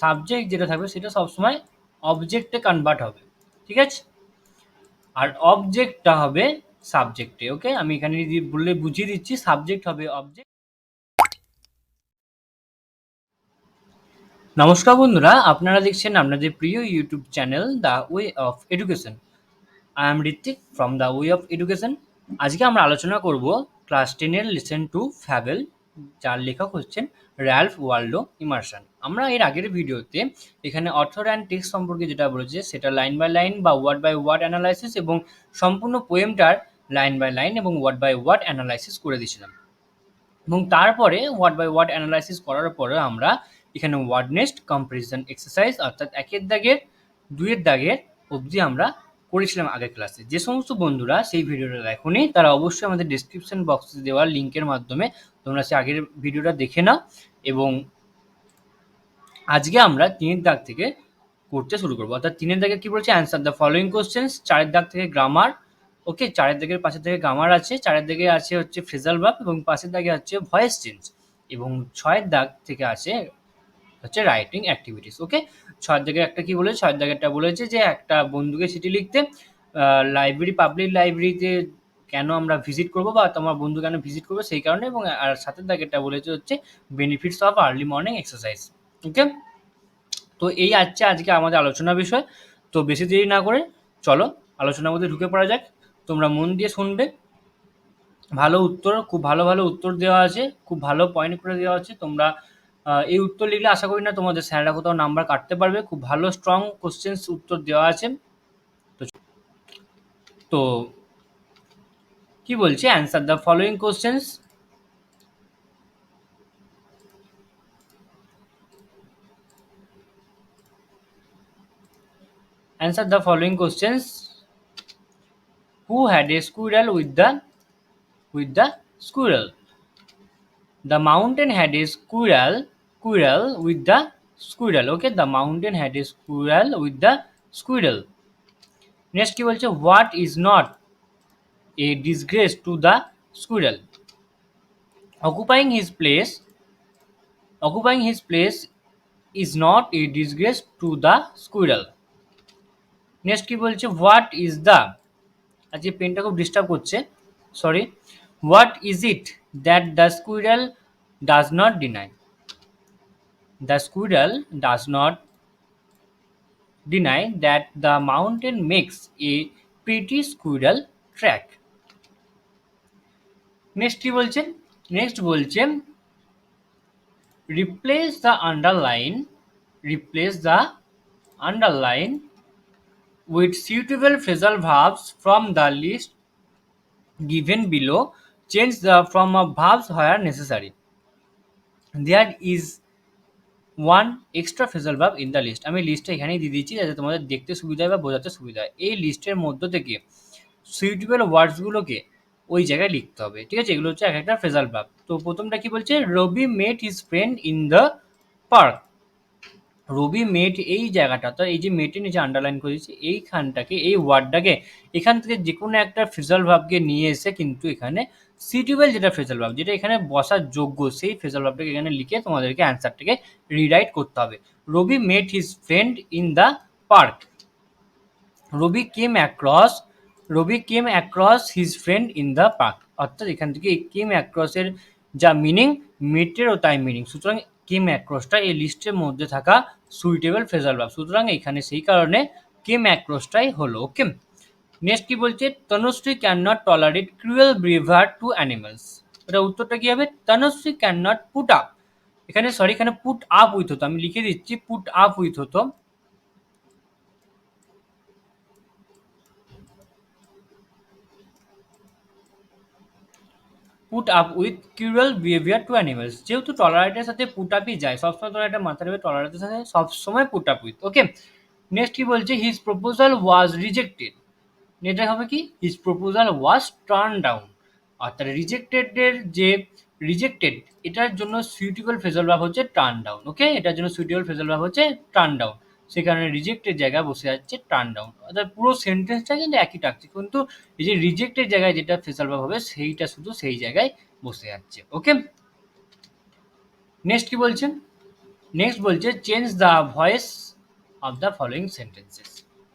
Subject যেটা থাকবে সেটা সবসময় অবজেক্টে কনভার্ট হবে, ঠিক আছে, আর অবজেক্টটা হবে সাবজেক্টে। ওকে, আমি এখানে বললে বুঝিয়ে দিচ্ছি, সাবজেক্ট হবে অবজেক্ট। নমস্কার বন্ধুরা, আপনারা দেখছেন আপনাদের প্রিয় YouTube channel the way of education. I am Ritwik from the way of education. আজকে আমরা আলোচনা করব ক্লাস 10-এর লেসন 2 ফ্যাবেল, যার লেখক হচ্ছেন র্যালফ ওয়াল্ডো ইমারসন। আমরা এর আগের ভিডিওতে এখানে অথর অ্যান্ড টেক্সট সম্পর্কে যেটা বলেছে সেটা লাইন বাই লাইন বা ওয়ার্ড বাই ওয়ার্ড অ্যানালাইসিস এবং সম্পূর্ণ পোয়েমটার লাইন বাই লাইন এবং ওয়ার্ড বাই ওয়ার্ড অ্যানালাইসিস করে দিয়েছিলাম, এবং তারপরে ওয়ার্ড বাই ওয়ার্ড অ্যানালাইসিস করার পরে আমরা এখানে ওয়ার্ড নেস্ট কম্পারিজন এক্সারসাইজ অর্থাৎ 1-এর দাগের 2-এর দাগের অবধি আমরা করেছিলাম আগের ক্লাসে। যে সমস্ত বন্ধুরা সেই ভিডিওটা দেখোনি তারা অবশ্যই আমাদের ডিসক্রিপশন বক্সে দেওয়া লিঙ্কের মাধ্যমে তোমরা সেই আগের ভিডিওটা দেখে নাও। এবং আজকে আমরা 3-এর দাগ থেকে করতে শুরু করবো, অর্থাৎ 3-এর দাগে কি বলছে, অ্যান্সার দ্য ফলোইং কোশ্চেন্স। 4-এর দাগ থেকে গ্রামার। ওকে, 4-এর দাগের পাশের দাগে গ্রামার আছে, 4-এর দাগে আছে হচ্ছে ফ্রেজাল ভার্ব এবং পাশের দাগে আছে ভয়েস চেঞ্জ, এবং 6-এর দাগ থেকে আছে হচ্ছে রাইটিং অ্যাক্টিভিটিস। ওকে, 6-এর দাগের একটা কি বলেছে, 6-এর দাগেরটা বলেছে যে একটা বন্ধুকে চিঠি লিখতে, লাইব্রেরি পাবলিক লাইব্রেরিতে কেন আমরা ভিজিট করবো বা তোমার বন্ধু কেন ভিজিট করবে সেই কারণে, এবং আর 7-এর দাগেরটা বলেছে হচ্ছে benefits of early morning exercise. Okay, তো এই আজকে আমাদের আলোচনার বিষয়। তো বেশি দেরি না করে চলো আলোচনার মধ্যে ঢুকে পড়া যাক। তোমরা মন দিয়ে শুনবে, ভালো উত্তর, খুব ভালো ভালো উত্তর দেওয়া আছে, খুব ভালো পয়েন্ট করে দেওয়া আছে। তোমরা এই উত্তর লিখলে আশা করি না তোমাদের স্যাররা কোথাও নাম্বার কাটতে পারবে, খুব ভালো স্ট্রং কোশ্চেন্স উত্তর দেওয়া আছে। তো কি বলছে, answer the following questions. Answer the following questions. Who had a squirrel with the squirrel? The mountain had a squirrel with the squirrel. Okay, the mountain had a squirrel with the squirrel. Next কি বলছে, what is not a disgrace to the squirrel? Occupying his place is not a disgrace to the squirrel. Next কি বলছে, what is the, আজকে পেনটা খুব disturb করছে, sorry, what is it that the squirrel does not deny? The squirrel does not deny that the mountain makes a pretty squirrel track. Next কি বলছে, next বলছে replace the underline with suitable phrasal verbs from the list given below. Change the form of verbs where necessary. There is one extra phrasal verb in the list. আমি লিস্টটা এখানেই দিয়ে দিচ্ছি যাতে তোমাদের দেখতে সুবিধা হয় বা বোঝাতে সুবিধা হয়। এই লিস্টের মধ্য থেকে সুইটেবল ওয়ার্ডসগুলোকে ওই জায়গায় লিখতে হবে, ঠিক আছে। এগুলো হচ্ছে এক একটা ফ্রেজাল ভার্ব। তো প্রথমটা কি বলছে, Ravi met his friend in the park. Ravi met, এই জায়গাটা, তো এই যে মেটের নিচে আন্ডারলাইন করে দিচ্ছি, এইখানটাকে, এই ওয়ার্ডটাকে এখান থেকে যে কোনো একটা ফ্রেজাল ভার্বকে নিয়ে এসে কিন্তু এখানে সুইটেবল যেটা ফ্রেজাল ভার্ব, যেটা এখানে বসার যোগ্য, সেই ফ্রেজাল ভার্বটাকে এখানে লিখে তোমাদেরকে অ্যান্সারটাকে রিরাইট করতে হবে। Ravi met his friend in the park. Ravi came across his friend in the park, অর্থাৎ এখান থেকে কেম অ্যাক্রসের যা মিনিং, মেটেরও তাই মিনিং। সুতরাং কেম অ্যাক্রসটা এই লিস্টের মধ্যে থাকা সুইটেবল ফ্রেজাল ভার্ব, সুতরাং এখানে সেই কারণে কেম অ্যাক্রসটাই হলো। ওকে, নেক্সট কি বলছে, Tanushree can not tolerate cruel behaviour to animals. এটা উত্তরটা কি হবে, Tanushree can not put up, এখানে সরি, এখানে পুট আপ উইথ হতো, আমি লিখে দিচ্ছি পুট আপ উইথ হতো, put up with cruel behaviour to animals. যেহেতু টলারেটের সাথে পুট আপই যায়, সবসময় টলারেটের মাথায় রাখবে, টলারেটের সাথে সবসময় put up with. Okay, next কি বলছে, হিজ প্রপোজাল ওয়াজ রিজেক্টেড। এটা হবে কি, হিজ প্রপোজাল ওয়াজ টার্ন ডাউন, অর্থাৎ রিজেক্টেডের যে রিজেক্টেড, এটার জন্য সুইটেবল ফ্রেজাল ভার্ব হচ্ছে টার্ন ডাউন। ওকে, এটার জন্য সুইটেবল ফ্রেজাল ভার্ব হচ্ছে টার্ন ডাউন, সেই কারণে রিজেক্টের জায়গায় বসে যাচ্ছে টার্ন ডাউন। অর্থাৎ পুরো সেন্টেন্সটা কিন্তু একই থাকছে, কিন্তু এই যে রিজেক্টের জায়গায় যেটা ফ্রেজাল ভার্ব হবে সেইটা শুধু সেই জায়গায় বসে যাচ্ছে। ওকে, নেক্সট কি বলছেন, নেক্সট বলছে change the voice of the following sentences.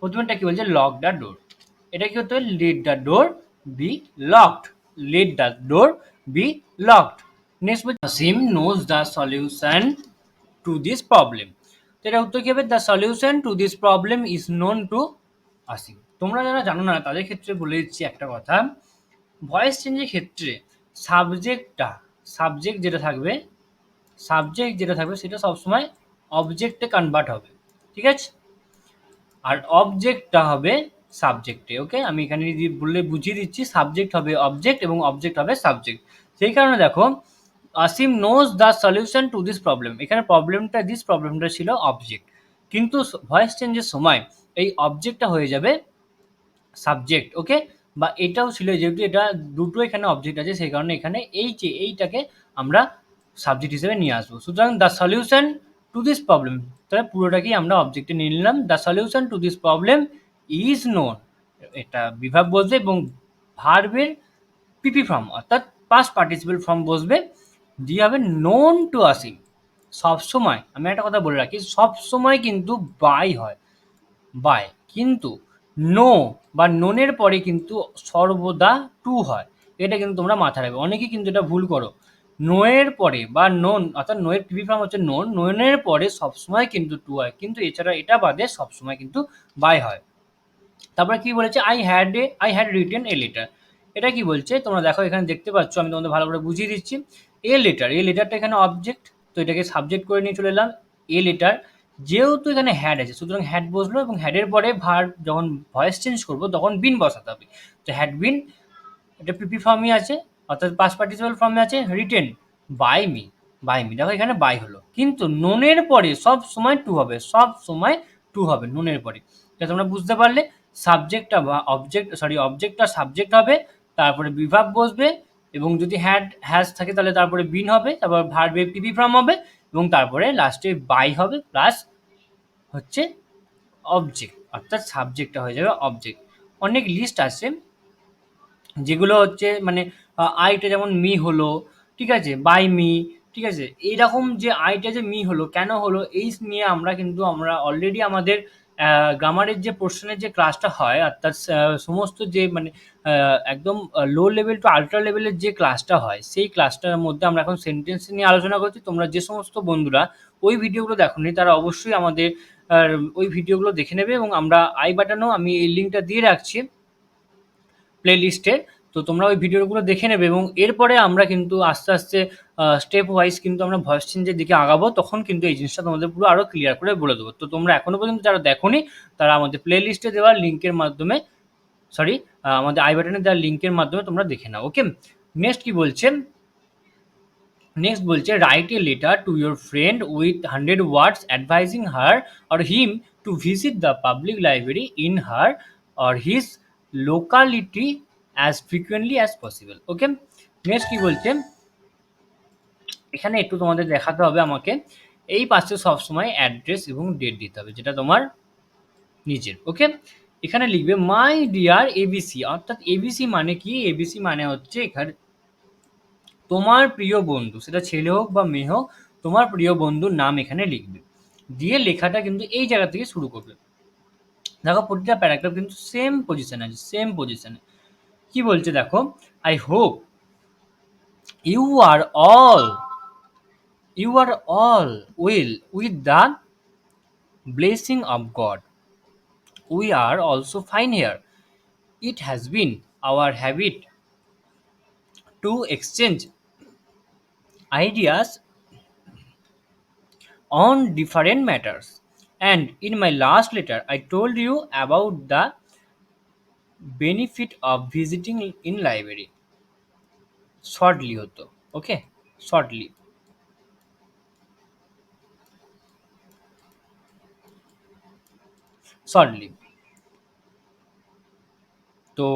প্রথমেটা কি বলছে লক দ্য ডোর, এটা কি হতে হবে let the door be locked, let the door be locked. Next বলছে Asim knows the solution to this problem, তো এটা উত্তর কি হবে the solution to this problem is known to Asim. তোমরা যারা জানো না তাদের ক্ষেত্রে বলে দিচ্ছি একটা কথা, ভয়েস চেঞ্জের ক্ষেত্রে সাবজেক্টটা সাবজেক্ট যেটা থাকবে সাবজেক্ট যেটা থাকবে সেটা সবসময় অবজেক্টে কনভার্ট হবে, ঠিক আছে, আর অবজেক্টটা হবে সাবজেক্টে। ওকে, আমি এখানে বললে বুঝিয়ে দিচ্ছি, সাবজেক্ট হবে অবজেক্ট এবং অবজেক্ট হবে সাবজেক্ট। সেই কারণে দেখো Asim nose the solution to this problem, এখানে প্রবলেমটা ছিল অবজেক্ট, কিন্তু ভয়েস চেঞ্জের সময় এই অবজেক্টটা হয়ে যাবে সাবজেক্ট। ওকে, বা এটাও ছিল যেহেতু এটা দুটো এখানে অবজেক্ট আছে সেই কারণে এখানে এই যে এইটাকে আমরা সাবজেক্ট হিসেবে নিয়ে আসবো। সুতরাং the solution to this problem, তাহলে পুরোটাকেই আমরা অবজেক্টে নিয়ে নিলাম। The solution to this problem is known, এটা বিভাগ বসবে এবং ভার্বের পিপি ফর্ম অর্থাৎ পাস্ট পার্টিসিপেল ফর্ম বসবে, দিয়ে হবে নোন টু আসিম। সবসময় আমি একটা কথা বলে রাখি, সবসময় কিন্তু বাই হয়, বাই, কিন্তু নো বা নোনের পরে কিন্তু সর্বদা টু হয়, এটা কিন্তু তোমরা মাথায় রাখবে। অনেকেই কিন্তু এটা ভুল করো, নোয়ের পরে বা নোন অর্থাৎ নোয়ের পিপি ফর্ম হচ্ছে নোন, নোনের পরে সবসময় কিন্তু টু হয়, কিন্তু এছাড়া এটা বাদে সবসময় কিন্তু বাই হয়। তারপরে কি বলেছে I had written a letter, এটা কি বলছে তোমরা দেখো এখানে দেখতে পাচ্ছ, আমি তোমাদের ভালো করে বুঝিয়ে দিচ্ছি। এ লেটারটা এখানে অবজেক্ট, তো এটাকে সাবজেক্ট করে নিয়ে চলে এলাম। এ লেটার যেহেতু এখানে হ্যাড আছে সুতরাং হ্যাড বসলো এবং হ্যাডের পরে ভার্ব যখন ভয়েস চেঞ্জ করবো তখন বিন বসাতে হবে, তো হ্যাড বিন এটা পিপি ফর্মই আছে অর্থাৎ পাস্ট পার্টিসিপাল ফর্মে আছে। Written by me, by me দেখো এখানে বাই হলো, কিন্তু নোনের পরে সব সময় টু হবে, সব সময় টু হবে নোনের পরে, এটা তোমরা বুঝতে পারলে। সাবজেক্টটা বা অবজেক্টটা সাবজেক্ট হবে, তারপরে বিভাগ বসবে এবং যদি হ্যাজ থাকে তাহলে তারপরে বিন হবে, তারপর ভার্বে পিপি ফর্ম হবে এবং তারপরে লাস্টে বাই হবে প্লাস হচ্ছে অবজেক্ট অর্থাৎ সাবজেক্টটা হয়ে যাবে অবজেক্ট। অনেক লিস্ট আছে যেগুলো হচ্ছে মানে আইটা যেমন মি হলো, ঠিক আছে, বাই মি, ঠিক আছে, এইরকম যে আইটা যে মি হলো কেন হলো এই নিয়ে আমরা অলরেডি আমাদের গ্রামারের যে পোর্শনের যে ক্লাসটা হয় অর্থাৎ সমস্ত যে মানে একদম লো লেভেল টু আল্ট্রা লেভেলের যে ক্লাসটা হয় সেই ক্লাসটার মধ্যে আমরা এখন সেন্টেন্স নিয়ে আলোচনা করছি। তোমরা যে সমস্ত বন্ধুরা ওই ভিডিওগুলো দেখোনি তারা অবশ্যই আমাদের ওই ভিডিওগুলো দেখে নেবে এবং আমরা আই বাটনেও আমি এই লিঙ্কটা দিয়ে রাখছি প্লে লিস্টে, তো তোমরা ওই ভিডিওগুলো দেখে নেবে এবং এরপরে আমরা কিন্তু আস্তে আস্তে স্টেপ ওয়াইজ কিন্তু আমরা ভয়েস চেঞ্জের দিকে আগাবো, তখন কিন্তু এই জিনিসটা তোমাদের পুরো আরও ক্লিয়ার করে বলে দেবো। তো তোমরা এখনো পর্যন্ত যারা দেখোনি তারা আমাদের প্লে লিস্টে দেওয়ার লিঙ্কের মাধ্যমে আমাদের আই বাটনে দেওয়ার লিঙ্কের মাধ্যমে তোমরা দেখে নাও। ওকে, নেক্সট কি বলছে, নেক্সট বলছে write a letter to your friend with 100 words advising her or him to visit the public library in her or his locality as frequently as possible. Okay, next কি বলছে, এখানে একটু তোমাদের দেখাতে হবে আমাকে এই পাশে সবসময় অ্যাড্রেস এবং ডেট দিতে হবে যেটা তোমার নিজের। ওকে, এখানে লিখবে মাই ডিয়ার এবিসি, অর্থাৎ এবিসি মানে কি, এবিসি মানে হচ্ছে এখানে তোমার প্রিয় বন্ধু, সেটা ছেলে হোক বা মেয়ে হোক, তোমার প্রিয় বন্ধুর নাম এখানে লিখবে, দিয়ে লেখাটা কিন্তু এই জায়গা থেকে শুরু করবে। দেখো প্রতিটা প্যারাগ্রাফ কিন্তু সেম পজিশনে আছে, সেম পজিশনে। কি বলছে দেখো, I hope you are all you are all will with the blessing of God, we are also fine here, it has been our habit to exchange ideas on different matters. And in my last letter, I told you about the benefit of visiting in library. Shortly হতো, okay? Shortly. Shortly. তো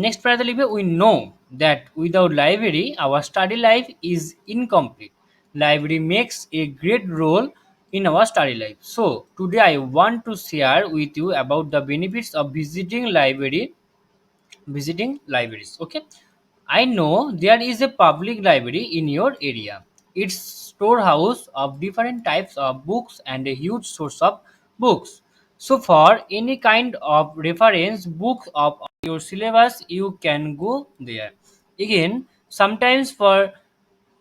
next প্যারাতে লিখবে we know that without library our study life is incomplete, library makes a great role in our study life. So today I want to share with you about the benefits of visiting libraries. Okay, I know there is a public library in your area. It's storehouse of different types of books and a huge source of books. So for any kind of reference books of your syllabus, you can go there. Again, sometimes for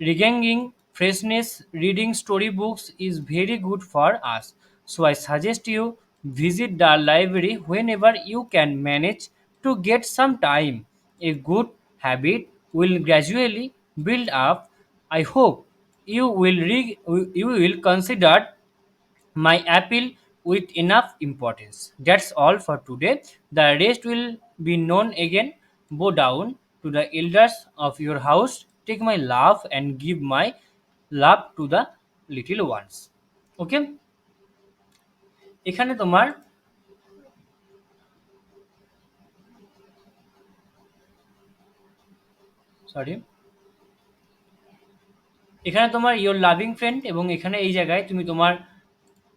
regaining freshness, reading storybooks is very good for us. So I suggest you visit the library whenever you can manage to get some time. A good habit will gradually build up. I hope you will consider my appeal with enough importance. That's all for today. The rest will be known again. Bow down to the elders of your house. Take my love and give my love to the little ones. Okay, এখানে তোমার sorry এখানে তোমার your loving friend এবং এখানে এই জায়গায় তুমি তোমার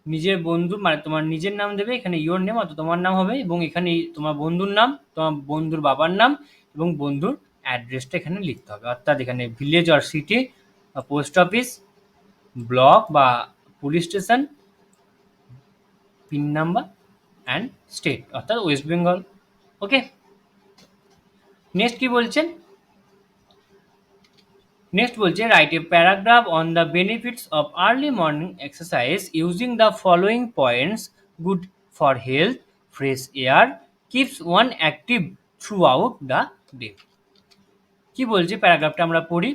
নিজের বন্ধু মানে তোমার নিজের নাম দেবে, এখানে ইয়োর নেম অর্থাৎ তোমার নাম হবে এবং এখানে তোমার বন্ধুর নাম, তোমার বন্ধুর বাবার নাম এবং বন্ধুর অ্যাড্রেসটা এখানে লিখতে হবে। অর্থাৎ এখানে village or city, post office, block বা police station, pin number and state অর্থাৎ ওয়েস্ট বেঙ্গল। ওকে, নেক্সট কি বলছেন? নেক্সট বলছে write a paragraph on the benefits of early morning exercise using the following points: good for health, fresh air, keeps one active throughout the day. কি বলছে প্যারাগ্রাফটা আমরা পড়ি।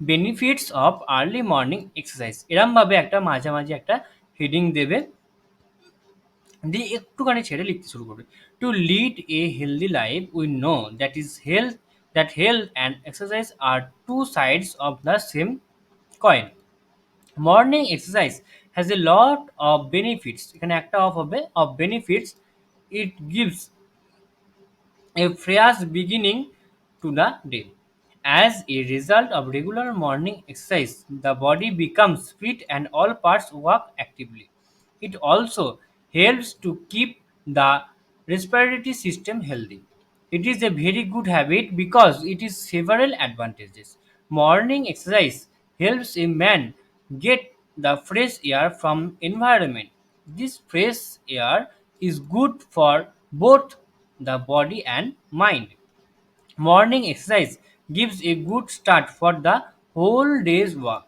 Benefits of early morning exercise এরমভাবে একটা মাঝামাঝি একটা heading দেবে, দিয়ে একটুখানি ছেড়ে লিখতে শুরু করবে। To lead a healthy life we know that health and exercise are two sides of the same coin. Morning exercise has a lot of benefits, এখানে একটা অফ হবে, of benefits. It gives a fresh beginning to the day. As a result of regular morning exercise, the body becomes fit and all parts work actively. It also helps to keep the respiratory system healthy. It is a very good habit because it is several advantages. Morning exercise helps a man get the fresh air from environment. This fresh air is good for both the body and mind. Morning exercise gives a good start for the whole day's work.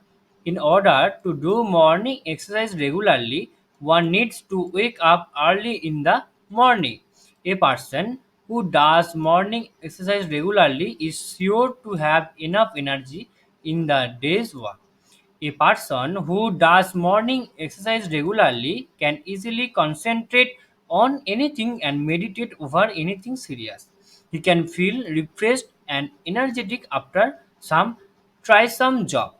In order to do morning exercise regularly, one needs to wake up early in the morning. A person who does morning exercise regularly is sure to have enough energy in the day's work. A person who does morning exercise regularly can easily concentrate on anything and meditate over anything serious. He can feel refreshed and energetic after some try-some job.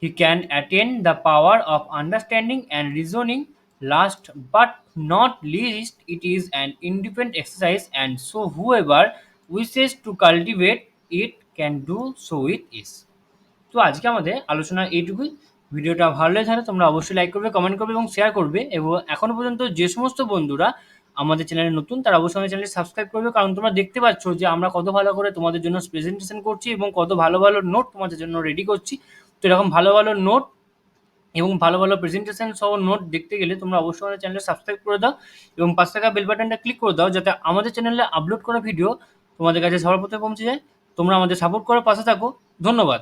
He can attain the power of understanding and reasoning. Last but not least, it is an independent exercise, and so whoever wishes to cultivate it can do so with ease. তো আজকে আমাদের আলোচনা এইটুকুই। ভিডিওটা ভালো লেগে থাকলে তোমরা অবশ্যই লাইক করবে, কমেন্ট করবে এবং শেয়ার করবে। এবং এখনো পর্যন্ত যে সমস্ত বন্ধুরা আমাদের চ্যানেলে নতুন তারা অবশ্যই আমাদের চ্যানেলটি সাবস্ক্রাইব করবে, কারণ তোমরা দেখতে পাচ্ছ যে আমরা কত ভালো করে তোমাদের জন্য প্রেজেন্টেশন করছি এবং কত ভালো ভালো নোট তোমাদের জন্য রেডি করছি। তো এরকম ভালো ভালো নোট এবং ভালো ভালো প্রেজেন্টেশন সহ নোট দেখতে গেলে তোমরা অবশ্যই আমাদের চ্যানেলটা সাবস্ক্রাইব করে দাও এবং পাশে থাকা বেল বাটনটা ক্লিক করে দাও, যাতে আমাদের চ্যানেলে আপলোড করা ভিডিও তোমাদের কাছে সবার প্রথমে পৌঁছে যায়। তোমরা আমাদের সাপোর্ট করে পাশে থাকো। ধন্যবাদ।